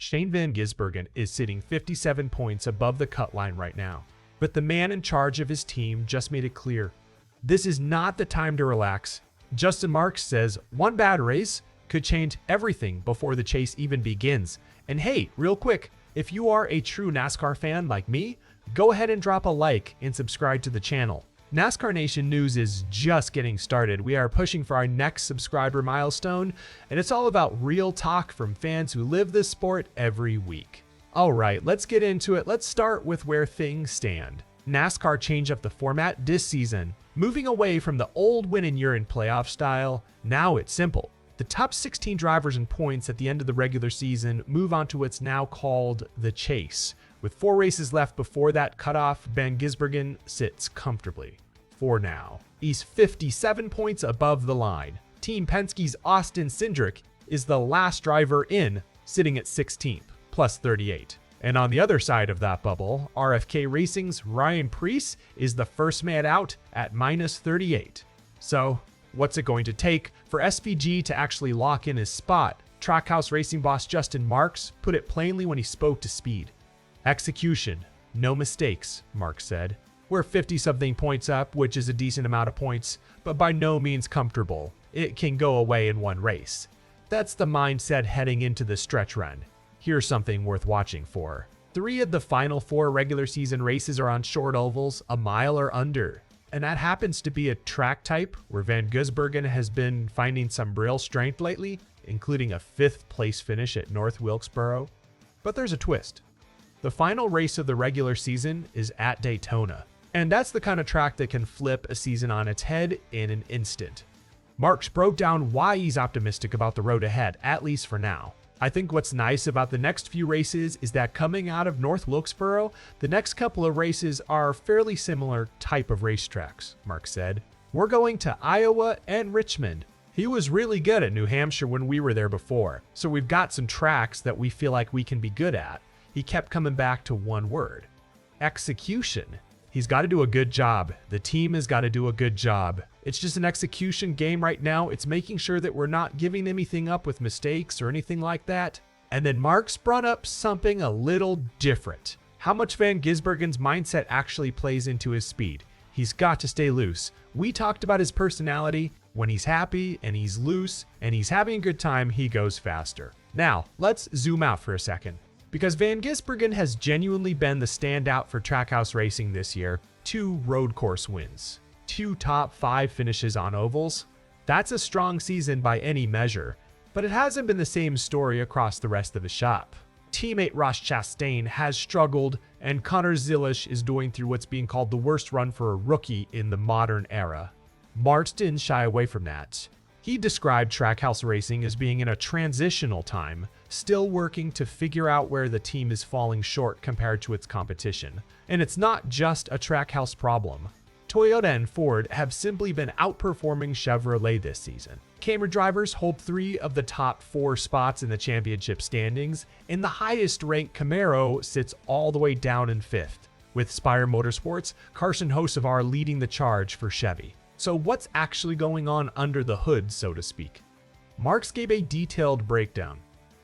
Shane van Gisbergen is sitting 57 points above the cut line right now. But the man in charge of his team just made it clear, this is not the time to relax. Justin Marks says one bad race could change everything before the chase even begins. And hey, real quick, if you are a true NASCAR fan like me, go ahead and drop a like and subscribe to the channel. NASCAR Nation news is just getting started. We are pushing for our next subscriber milestone, and it's all about real talk from fans who live this sport every week. All right, let's get into it. Let's start with where things stand. NASCAR changed up the format this season, moving away from the old win-and-you're-in playoff style. Now it's simple. The top 16 drivers in points at the end of the regular season move on to what's now called the Chase. With 4 races left before that cutoff, Van Gisbergen sits comfortably. For now, he's 57 points above the line. Team Penske's Austin Cindric is the last driver in, sitting at 16th, plus 38. And on the other side of that bubble, RFK Racing's Ryan Preece is the first man out at minus 38. So, what's it going to take for SVG to actually lock in his spot? Trackhouse Racing boss Justin Marks put it plainly when he spoke to Speed. Execution, no mistakes, Marks said. We're 50-something points up, which is a decent amount of points, but by no means comfortable. It can go away in one race. That's the mindset heading into the stretch run. Here's something worth watching for. 3 of the final 4 regular season races are on short ovals, a mile or under. And that happens to be a track type where Van Gisbergen has been finding some real strength lately, including a 5th place finish at North Wilkesboro. But there's a twist. The final race of the regular season is at Daytona, and that's the kind of track that can flip a season on its head in an instant. Marks broke down why he's optimistic about the road ahead, at least for now. I think what's nice about the next few races is that coming out of North Wilkesboro, the next couple of races are fairly similar type of racetracks, Marks said. We're going to Iowa and Richmond. He was really good at New Hampshire when we were there before, so we've got some tracks that we feel like we can be good at. He kept coming back to one word: execution. He's got to do a good job. The team has got to do a good job. It's just an execution game right now. It's making sure that we're not giving anything up with mistakes or anything like that. And then Marks brought up something a little different. How much Van Gisbergen's mindset actually plays into his speed. He's got to stay loose. We talked about his personality. When he's happy and he's loose and he's having a good time, he goes faster. Now, let's zoom out for a second. Because Van Gisbergen has genuinely been the standout for Trackhouse Racing this year. 2 road course wins, 2 top 5 finishes on ovals. That's a strong season by any measure, but it hasn't been the same story across the rest of the shop. Teammate Ross Chastain has struggled, and Connor Zilisch is going through what's being called the worst run for a rookie in the modern era. Marks didn't shy away from that. He described Trackhouse Racing as being in a transitional time, still working to figure out where the team is falling short compared to its competition. And it's not just a Trackhouse problem. Toyota and Ford have simply been outperforming Chevrolet this season. Camry drivers hold 3 of the top 4 spots in the championship standings, and the highest ranked Camaro sits all the way down in 5th, with Spire Motorsports, Carson Hocevar leading the charge for Chevy. So what's actually going on under the hood, so to speak? Marks gave a detailed breakdown.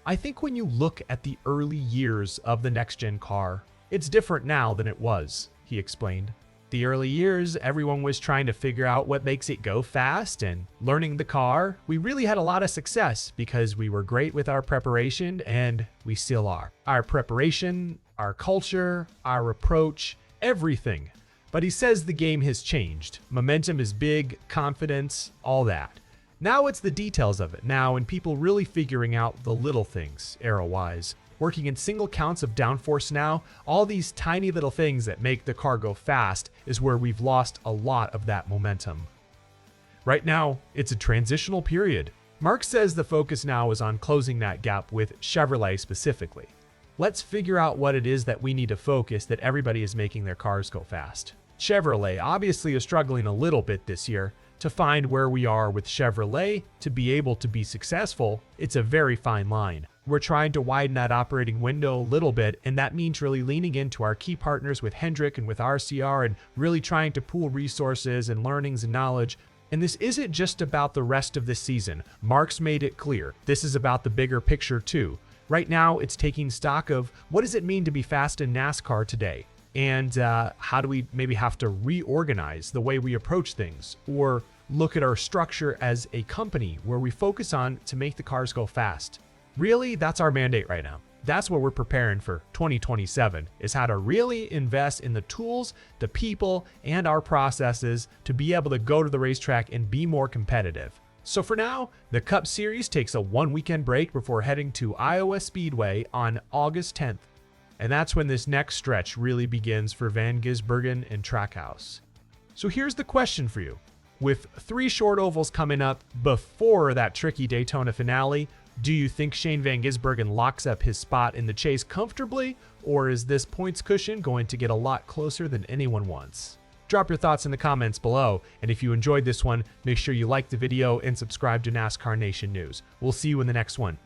I think when you look at the early years of the Next Gen car, it's different now than it was, he explained. The early years, everyone was trying to figure out what makes it go fast and learning the car. We really had a lot of success because we were great with our preparation, and we still are. Our preparation, our culture, our approach, everything. But he says the game has changed. Momentum is big, confidence, all that. Now it's the details of it now and people really figuring out the little things, aero-wise. Working in single counts of downforce now, all these tiny little things that make the car go fast is where we've lost a lot of that momentum. Right now, it's a transitional period. Marks says the focus now is on closing that gap with Chevrolet specifically. Let's figure out what it is that we need to focus that everybody is making their cars go fast. Chevrolet obviously is struggling a little bit this year. To find where we are with Chevrolet to be able to be successful, it's a very fine line. We're trying to widen that operating window a little bit, and that means really leaning into our key partners with Hendrick and with RCR and really trying to pool resources and learnings and knowledge. And this isn't just about the rest of this season. Marks made it clear. This is about the bigger picture too. Right now, it's taking stock of what does it mean to be fast in NASCAR today? And how do we maybe have to reorganize the way we approach things, or look at our structure as a company where we focus on to make the cars go fast. Really, that's our mandate right now. That's what we're preparing for 2027, is how to really invest in the tools, the people, and our processes to be able to go to the racetrack and be more competitive. So for now, the Cup Series takes a 1-weekend break before heading to Iowa Speedway on August 10th. And that's when this next stretch really begins for Van Gisbergen and Trackhouse. So here's the question for you. With 3 short ovals coming up before that tricky Daytona finale, do you think Shane van Gisbergen locks up his spot in the chase comfortably, or is this points cushion going to get a lot closer than anyone wants? Drop your thoughts in the comments below, and if you enjoyed this one, make sure you like the video and subscribe to NASCAR Nation News. We'll see you in the next one.